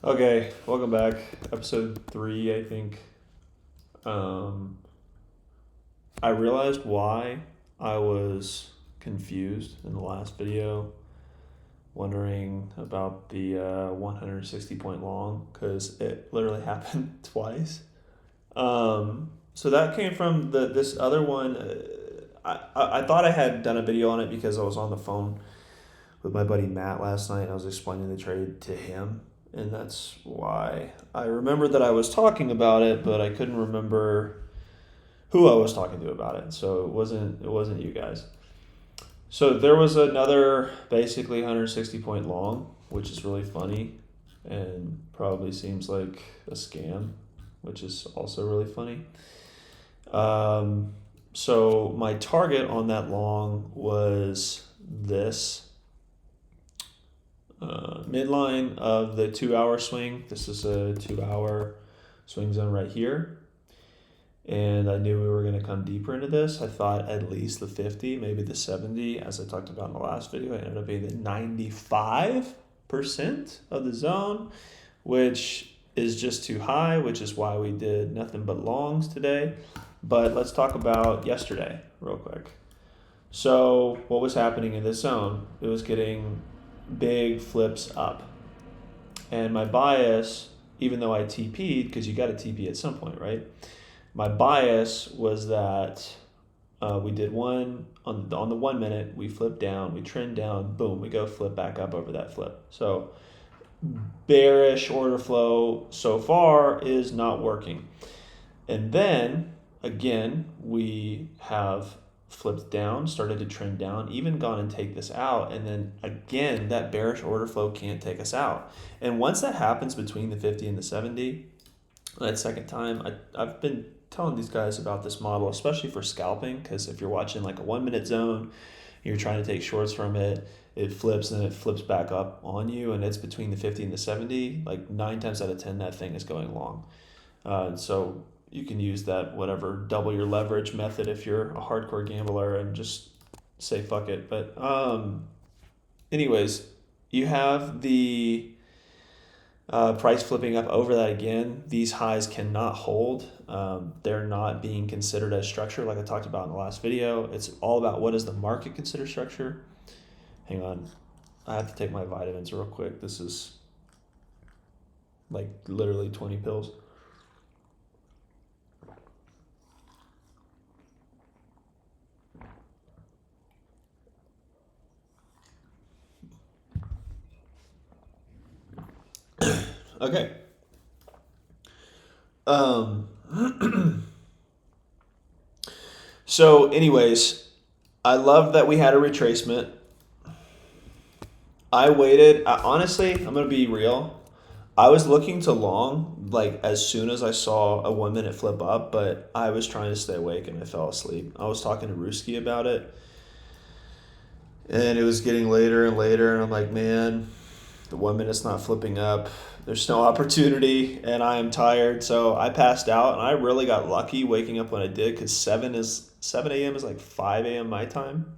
Okay, welcome back. Episode 3, I think. Um, I realized why I was confused in the last video, wondering about the 160 point long, because it literally happened twice. So that came from this other one. I thought I had done a video on it because I was on the phone with my buddy Matt last night. I was explaining the trade to him, and that's why I remember that I was talking about it, but I couldn't remember who I was talking to about it. So it wasn't you guys. So there was another basically 160 point long, which is really funny and probably seems like a scam, which is also really funny. So my target on that long was this midline of the 2 hour swing. This is a 2 hour swing zone right here. And I knew we were going to come deeper into this. I thought at least the 50, maybe the 70, as I talked about in the last video. It ended up being the 95% of the zone, which is just too high, which is why we did nothing but longs today. But let's talk about yesterday real quick. So what was happening in this zone? It was getting big flips up. And my bias, even though I TP'd, because you got to TP at some point, right? My bias was that we did one on the 1 minute, we flip down, we trend down, boom, we go flip back up over that flip. So bearish order flow so far is not working. And then again, we have flipped down, started to trend down, even gone and take this out. And then again, that bearish order flow can't take us out. And once that happens between the 50 and the 70, that second time, I've been telling these guys about this model, especially for scalping, because if you're watching like a 1 minute zone, you're trying to take shorts from it, it flips and it flips back up on you, and it's between the 50 and the 70, like 9 times out of 10, that thing is going long. So you can use that whatever double your leverage method if you're a hardcore gambler and just say fuck it. But anyways, you have the price flipping up over that again. These highs cannot hold. They're not being considered as structure like I talked about in the last video. It's all about what does the market consider structure. Hang on. I have to take my vitamins real quick. This is like literally 20 pills. Okay. So anyways, I love that we had a retracement. I waited. Honestly, I'm going to be real. I was looking to long like as soon as I saw a 1 minute flip up, but I was trying to stay awake and I fell asleep. I was talking to Ruski about it, and it was getting later and later, and I'm like, man, the 1 minute's not flipping up. There's no opportunity, and I am tired, so I passed out, and I really got lucky waking up when I did, because 7 a.m. is like 5 a.m. my time.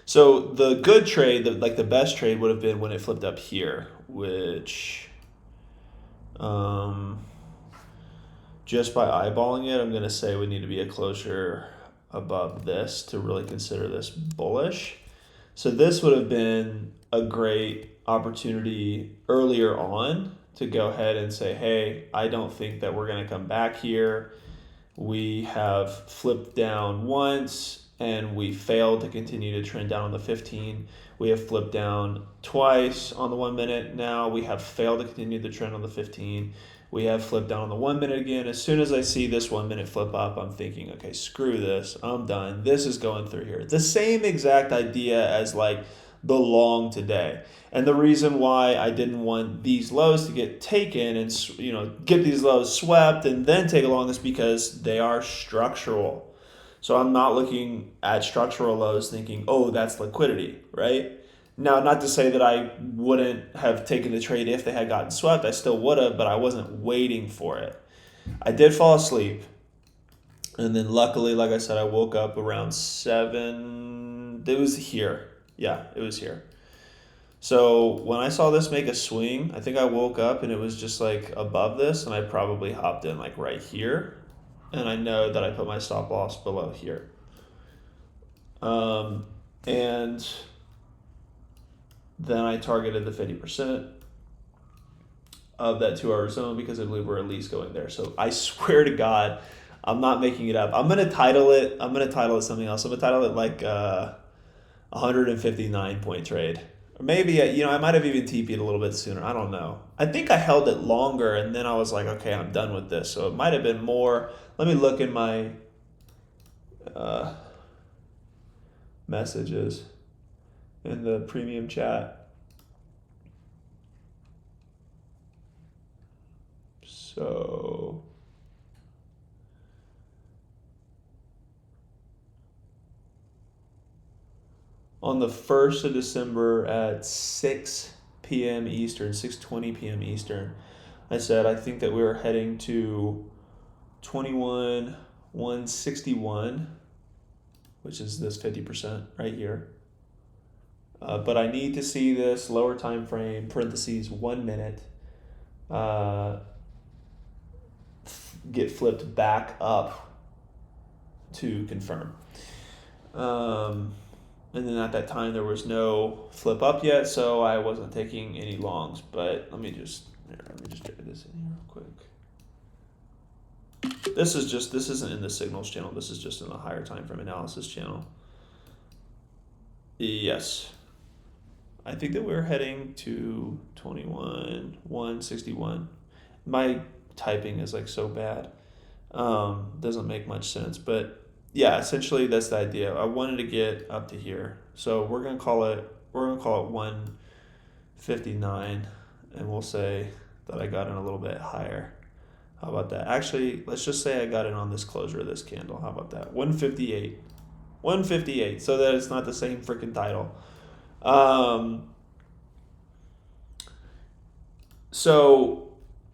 So the good trade, the best trade would have been when it flipped up here, which, just by eyeballing it, I'm going to say we need to be a closure above this to really consider this bullish. So this would have been a great opportunity earlier on to go ahead and say, hey, I don't think that we're going to come back here. We have flipped down once and we failed to continue to trend down on the 15. We have flipped down twice on the 1 minute. Now we have failed to continue the trend on the 15. We have flipped down on the 1 minute again. As soon as I see this 1 minute flip up, I'm thinking, okay, screw this. I'm done. This is going through here. The same exact idea as like the long today. And the reason why I didn't want these lows to get taken and get these lows swept and then take a long is because they are structural. So I'm not looking at structural lows thinking, oh, that's liquidity, right? Now, not to say that I wouldn't have taken the trade if they had gotten swept. I still would have, but I wasn't waiting for it. I did fall asleep. And then luckily, like I said, I woke up around 7. It was here. Yeah, it was here. So when I saw this make a swing, I think I woke up and it was just like above this, and I probably hopped in like right here, and I know that I put my stop loss below here. And then I targeted the 50% of that 2-hour zone because I believe we're at least going there. So I swear to God, I'm not making it up. I'm gonna title it something else. I'm gonna title it like 159 point trade. Or maybe I might have even TP'd a little bit sooner. I don't know. I think I held it longer, and then I was like, okay, I'm done with this. So it might have been more. Let me look in my messages in the premium chat. So on the 1st of December at 6 p.m. Eastern, 6:20 p.m. Eastern, I said I think that we were heading to 21,161, which is this 50% right here. But I need to see this lower time frame, parentheses, 1 minute, get flipped back up to confirm. And then at that time, there was no flip up yet, so I wasn't taking any longs. But let me just trade this in here real quick. This isn't in the signals channel. This is just in the higher time frame analysis channel. Yes. I think that we're heading to 21,161. My typing is like so bad. Doesn't make much sense, but yeah, essentially that's the idea. I wanted to get up to here. So we're gonna call it 159, and we'll say that I got in a little bit higher. How about that? Actually, let's just say I got in on this closure of this candle. How about that? 158. 158, so that it's not the same freaking title. So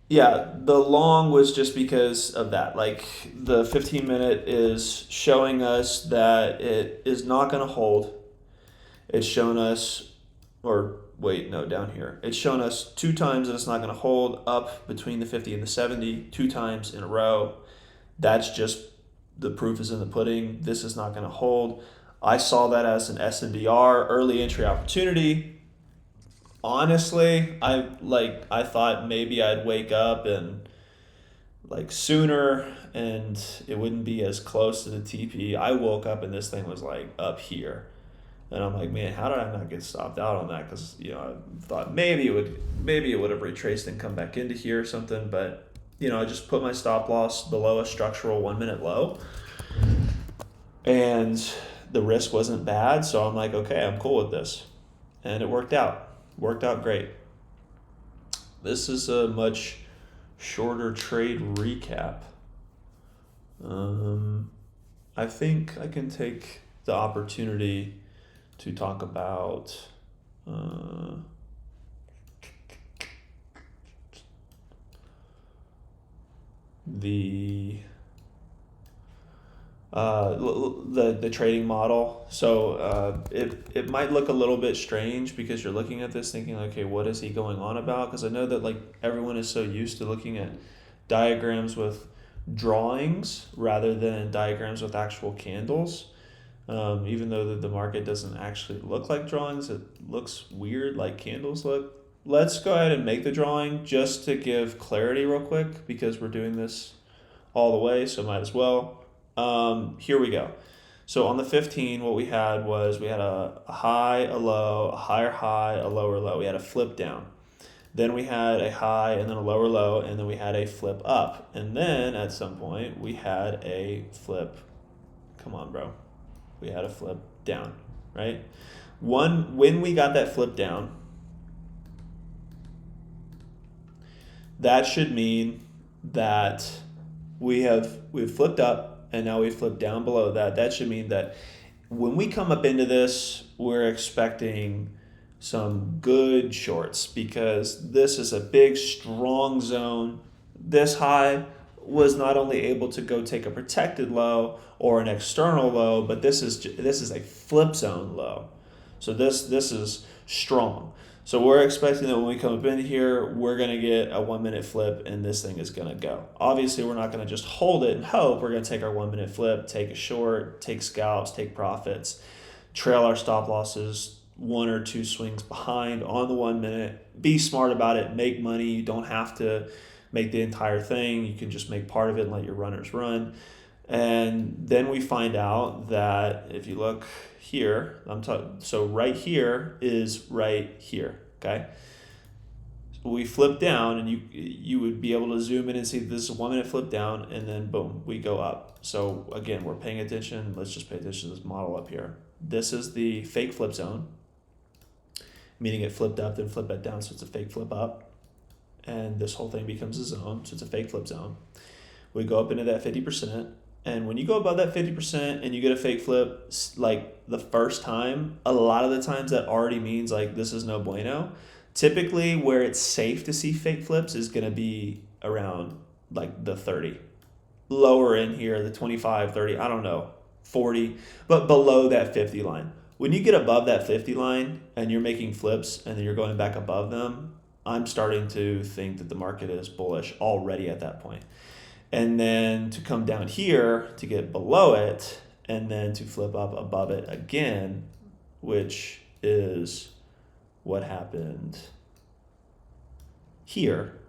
yeah, the long was just because of that. Like the 15-minute is showing us that it is not going to hold. It's shown us, or wait, no, down here. It's shown us 2 times that it's not going to hold up between the 50 and the 70, 2 times in a row. That's just the proof is in the pudding. This is not going to hold. I saw that as an SNDR, early entry opportunity. Honestly, I thought maybe I'd wake up and like sooner and it wouldn't be as close to the TP. I woke up and this thing was like up here. And I'm like, man, how did I not get stopped out on that? Because I thought maybe it would have retraced and come back into here or something. But I just put my stop loss below a structural 1 minute low, and the risk wasn't bad. So I'm like, okay, I'm cool with this, and it worked out. Worked out great. This is a much shorter trade recap. I think I can take the opportunity to talk about the trading model. So it might look a little bit strange because you're looking at this thinking, okay, what is he going on about? Because I know that like everyone is so used to looking at diagrams with drawings rather than diagrams with actual candles. Even though the market doesn't actually look like drawings, it looks weird like candles look. Let's go ahead and make the drawing just to give clarity real quick because we're doing this all the way, so might as well. Here we go. So on the 15, what we had was we had a high, a low, a higher high, a lower low. We had a flip down. Then we had a high and then a lower low, and then we had a flip up. And then at some point we had a flip. Come on, bro. We had a flip down, right? When we got that flip down, that should mean that we've flipped up and now we flipped down below that. That should mean that when we come up into this, we're expecting some good shorts because this is a big, strong zone. This high was not only able to go take a protected low or an external low, but this is a flip zone low. So this is strong. So we're expecting that when we come up in here, we're going to get a 1 minute flip and this thing is going to go. Obviously, we're not going to just hold it and hope. We're going to take our 1 minute flip, take a short, take scalps, take profits, trail our stop losses 1 or 2 swings behind on the 1 minute. Be smart about it. Make money. You don't have to make the entire thing. You can just make part of it and let your runners run. And then we find out that if you look here, so right here is right here, okay? So we flip down, and you would be able to zoom in and see this is a 1 minute flip down, and then boom, we go up. So again, we're paying attention. Let's just pay attention to this model up here. This is the fake flip zone, meaning it flipped up, then flipped back down, so it's a fake flip up. And this whole thing becomes a zone, so it's a fake flip zone. We go up into that 50%. And when you go above that 50% and you get a fake flip, like the first time, a lot of the times that already means like this is no bueno. Typically where it's safe to see fake flips is going to be around like the 30. Lower in here, the 25, 30, I don't know, 40, but below that 50 line. When you get above that 50 line and you're making flips and then you're going back above them, I'm starting to think that the market is bullish already at that point. And then to come down here to get below it, and then to flip up above it again, which is what happened here,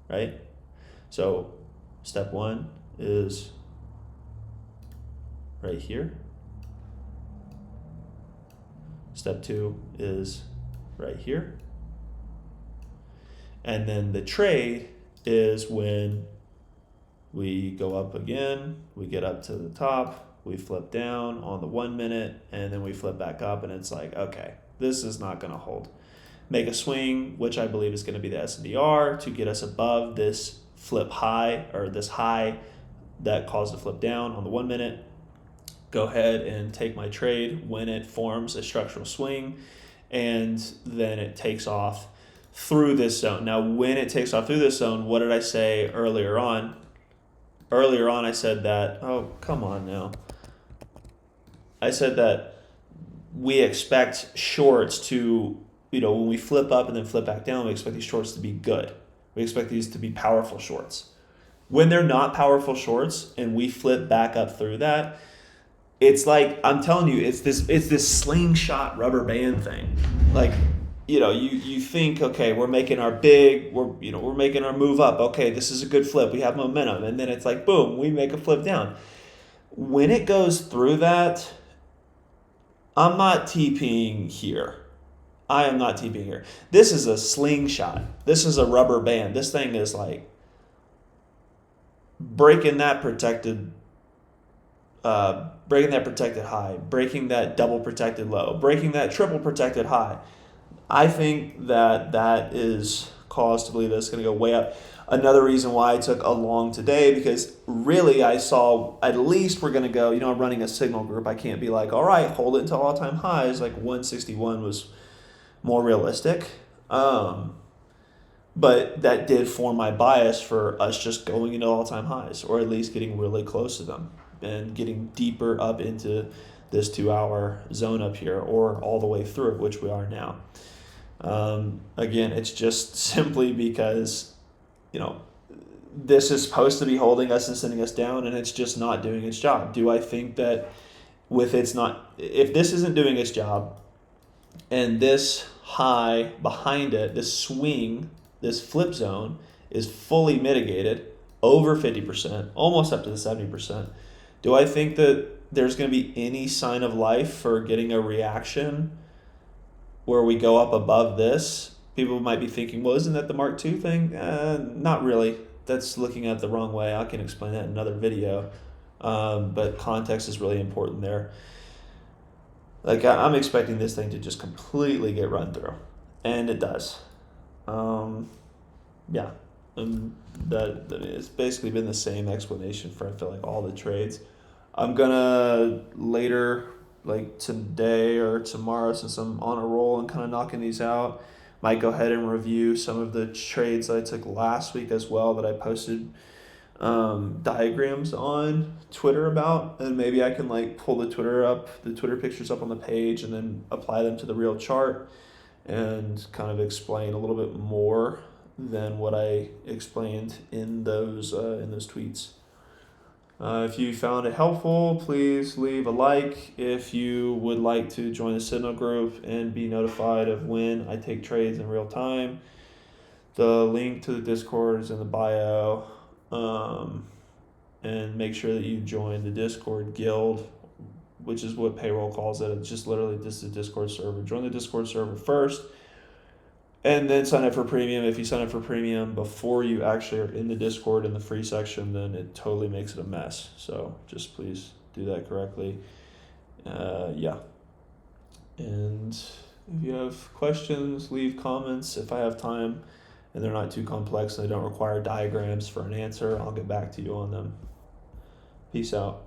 right? So step 1 is right here. Step 2 is right here. And then the trade is when we go up again, we get up to the top, we flip down on the 1 minute, and then we flip back up, and it's like, okay, this is not going to hold. Make a swing, which I believe is going to be the SNDR, to get us above this flip high, or this high that caused a flip down on the 1 minute. Go ahead and take my trade when it forms a structural swing, and then it takes off through this zone. Now, when it takes off through this zone, what did I say earlier on? Earlier on, I said that, oh, come on now. I said that we expect shorts to, when we flip up and then flip back down, we expect these shorts to be good. We expect these to be powerful shorts. When they're not powerful shorts and we flip back up through that, it's like, I'm telling you, it's this slingshot rubber band thing. Like, you think, okay, we're making our we're making our move up. Okay, this is a good flip. We have momentum. And then it's like, boom, we make a flip down. When it goes through that, I'm not TPing here. I am not TPing here. This is a slingshot. This is a rubber band. This thing is like breaking that protected high, breaking that double protected low, breaking that triple protected high. I think that is cause to believe that it's going to go way up. Another reason why I took a long today, because really I saw at least we're going to go, I'm running a signal group. I can't be like, all right, hold it until all-time highs. Like 161 was more realistic. But that did form my bias for us just going into all-time highs, or at least getting really close to them and getting deeper up into this 2-hour zone up here, or all the way through, which we are now. Again, it's just simply because, this is supposed to be holding us and sending us down, and it's just not doing its job. Do I think that if this isn't doing its job, and this high behind it, this swing, this flip zone is fully mitigated over 50%, almost up to the 70%, do I think that there's going to be any sign of life for getting a reaction where we go up above this? People might be thinking, well, isn't that the Mark II thing? Not really. That's looking at it the wrong way. I can explain that in another video. But context is really important there. Like, I'm expecting this thing to just completely get run through. And it does. Yeah. It's basically been the same explanation for, I feel like, all the trades. I'm going to later, like today or tomorrow, since I'm on a roll and kind of knocking these out, might go ahead and review some of the trades that I took last week as well, that I posted diagrams on Twitter about, and maybe I can like pull the Twitter pictures up on the page and then apply them to the real chart and kind of explain a little bit more than what I explained in those tweets. If you found it helpful, please leave a like. If you would like to join the Signal group and be notified of when I take trades in real time, the link to the Discord is in the bio. And make sure that you join the Discord guild, which is what payroll calls it. It's just literally just a Discord server. Join the Discord server first, and then sign up for premium. If you sign up for premium before you actually are in the Discord in the free section, then it totally makes it a mess. So just please do that correctly. Yeah. And if you have questions, leave comments. If I have time and they're not too complex and they don't require diagrams for an answer, I'll get back to you on them. Peace out.